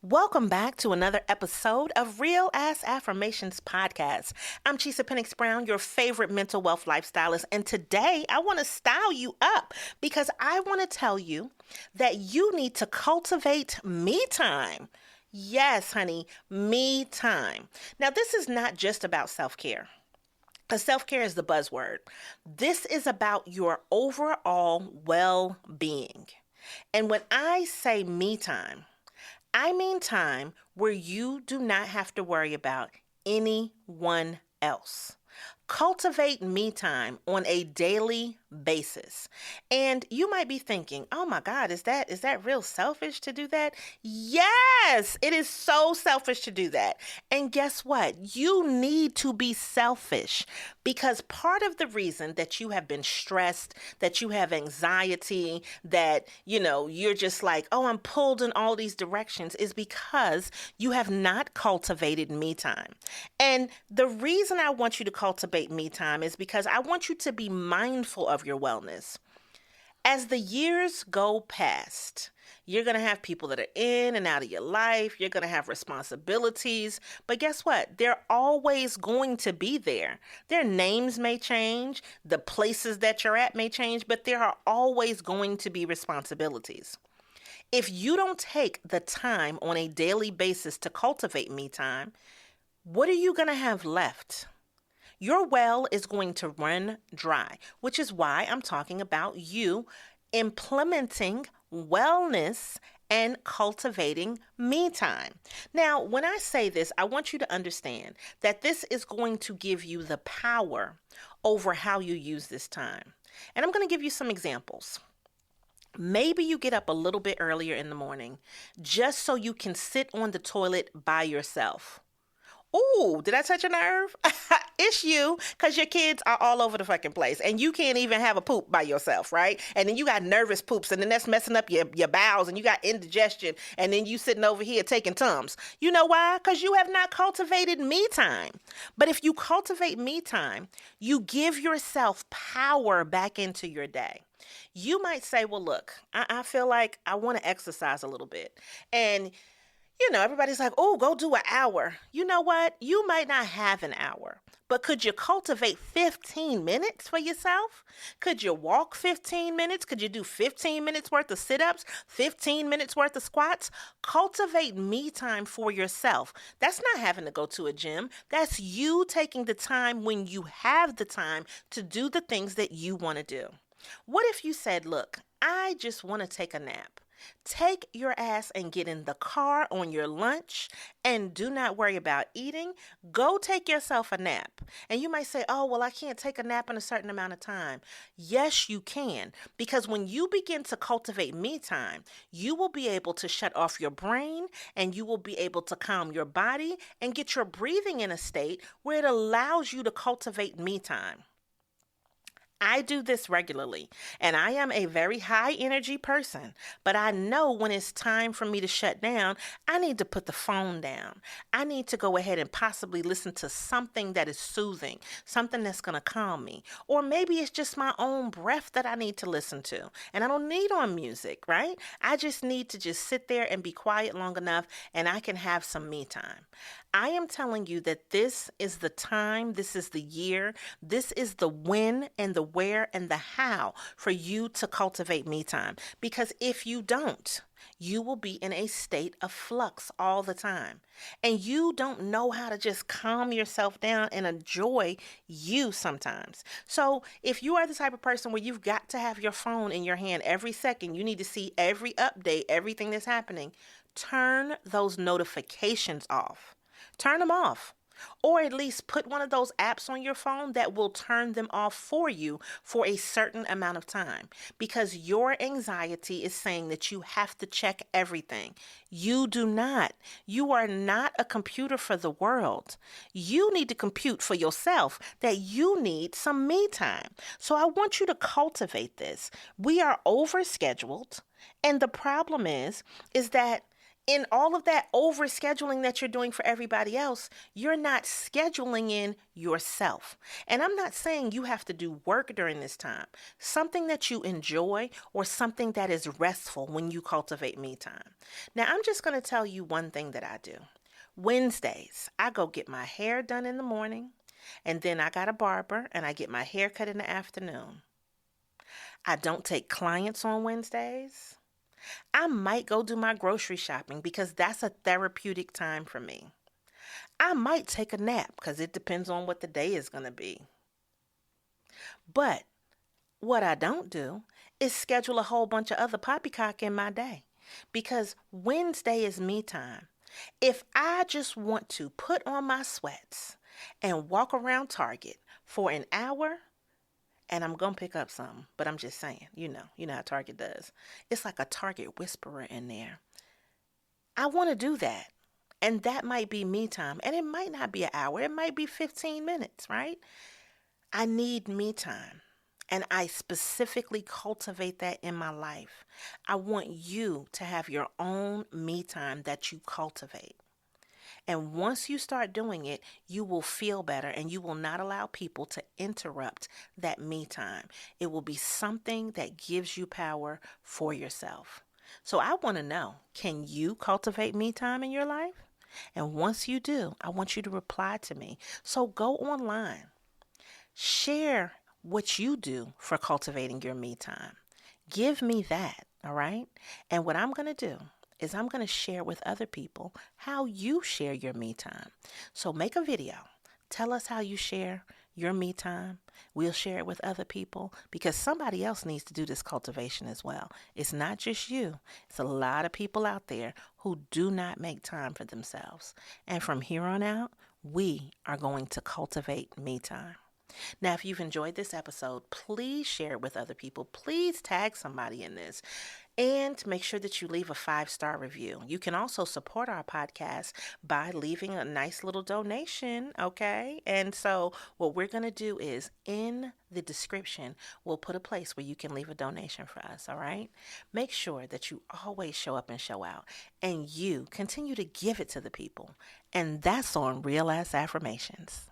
Welcome back to another episode of Real Ass Affirmations podcast. I'm Chisa Brown, your favorite mental wealth lifestylist, and today I want to style you up because I want to tell you that you need to cultivate me time. Yes, honey, me time. Now, this is not just about self-care. Because self-care is the buzzword. This is about your overall well-being. And when I say me time, I mean time where you do not have to worry about anyone else. Cultivate me time on a daily basis. And you might be thinking, "Oh my God, is that real selfish to do that?" Yes, it is so selfish to do that. And guess what? You need to be selfish because part of the reason that you have been stressed, that you have anxiety, that you're just like, "Oh, I'm pulled in all these directions," is because you have not cultivated me time. And the reason I want you to cultivate me time is because I want you to be mindful of your wellness. As the years go past, you're going to have people that are in and out of your life. You're going to have responsibilities. But guess what? They're always going to be there. Their names may change. The places that you're at may change. But there are always going to be responsibilities. If you don't take the time on a daily basis to cultivate me time, what are you going to have left? Your well is going to run dry, which is why I'm talking about you implementing wellness and cultivating me time. Now, when I say this, I want you to understand that this is going to give you the power over how you use this time. And I'm going to give you some examples. Maybe you get up a little bit earlier in the morning just so you can sit on the toilet by yourself. Ooh, did I touch a nerve? It's you, because your kids are all over the fucking place and you can't even have a poop by yourself, right? And then you got nervous poops and then that's messing up your bowels and you got indigestion and then you sitting over here taking Tums. You know why? Because you have not cultivated me time. But if you cultivate me time, you give yourself power back into your day. You might say, well, look, I feel like I want to exercise a little bit. And everybody's like, "Oh, go do an hour." You know what? You might not have an hour, but could you cultivate 15 minutes for yourself? Could you walk 15 minutes? Could you do 15 minutes worth of sit-ups, 15 minutes worth of squats? Cultivate me time for yourself. That's not having to go to a gym. That's you taking the time when you have the time to do the things that you want to do. What if you said, "Look, I just want to take a nap." Take your ass and get in the car on your lunch and do not worry about eating. Go take yourself a nap. And you might say, "Oh, well, I can't take a nap in a certain amount of time." Yes, you can. Because when you begin to cultivate me time, you will be able to shut off your brain and you will be able to calm your body and get your breathing in a state where it allows you to cultivate me time. I do this regularly, and I am a very high energy person, but I know when it's time for me to shut down, I need to put the phone down. I need to go ahead and possibly listen to something that is soothing, something that's going to calm me. Or maybe it's just my own breath that I need to listen to, and I don't need on music, right? I just need to just sit there and be quiet long enough, and I can have some me time. I am telling you that this is the time, this is the year, this is the when and the where and the how for you to cultivate me time. Because if you don't, you will be in a state of flux all the time. And you don't know how to just calm yourself down and enjoy you sometimes. So if you are the type of person where you've got to have your phone in your hand every second, you need to see every update, everything that's happening, turn those notifications off. Turn them off. Or at least put one of those apps on your phone that will turn them off for you for a certain amount of time. Because your anxiety is saying that you have to check everything. You do not. You are not a computer for the world. You need to compute for yourself that you need some me time. So I want you to cultivate this. We are overscheduled. And the problem is that In all of that overscheduling that you're doing for everybody else, you're not scheduling in yourself. And I'm not saying you have to do work during this time. Something that you enjoy or something that is restful when you cultivate me time. Now, I'm just going to tell you one thing that I do. Wednesdays, I go get my hair done in the morning, and then I got a barber and I get my hair cut in the afternoon. I don't take clients on Wednesdays. I might go do my grocery shopping because that's a therapeutic time for me. I might take a nap because it depends on what the day is going to be. But what I don't do is schedule a whole bunch of other poppycock in my day because Wednesday is me time. If I just want to put on my sweats and walk around Target for an hour, and I'm going to pick up something, but I'm just saying, you know how Target does. It's like a Target whisperer in there. I want to do that. And that might be me time. And it might not be an hour. It might be 15 minutes, right? I need me time. And I specifically cultivate that in my life. I want you to have your own me time that you cultivate. And once you start doing it, you will feel better and you will not allow people to interrupt that me time. It will be something that gives you power for yourself. So I want to know, can you cultivate me time in your life? And once you do, I want you to reply to me. So go online, share what you do for cultivating your me time. Give me that, all right? And what I'm going to do is I'm going to share with other people how you share your me time. So make a video. Tell us how you share your me time. We'll share it with other people because somebody else needs to do this cultivation as well. It's not just you. It's a lot of people out there who do not make time for themselves. And from here on out, we are going to cultivate me time. Now, if you've enjoyed this episode, please share it with other people. Please tag somebody in this. And make sure that you leave a 5-star review. You can also support our podcast by leaving a nice little donation, okay? And so what we're going to do is in the description, we'll put a place where you can leave a donation for us, all right? Make sure that you always show up and show out. And you continue to give it to the people. And that's on Real Ass Affirmations.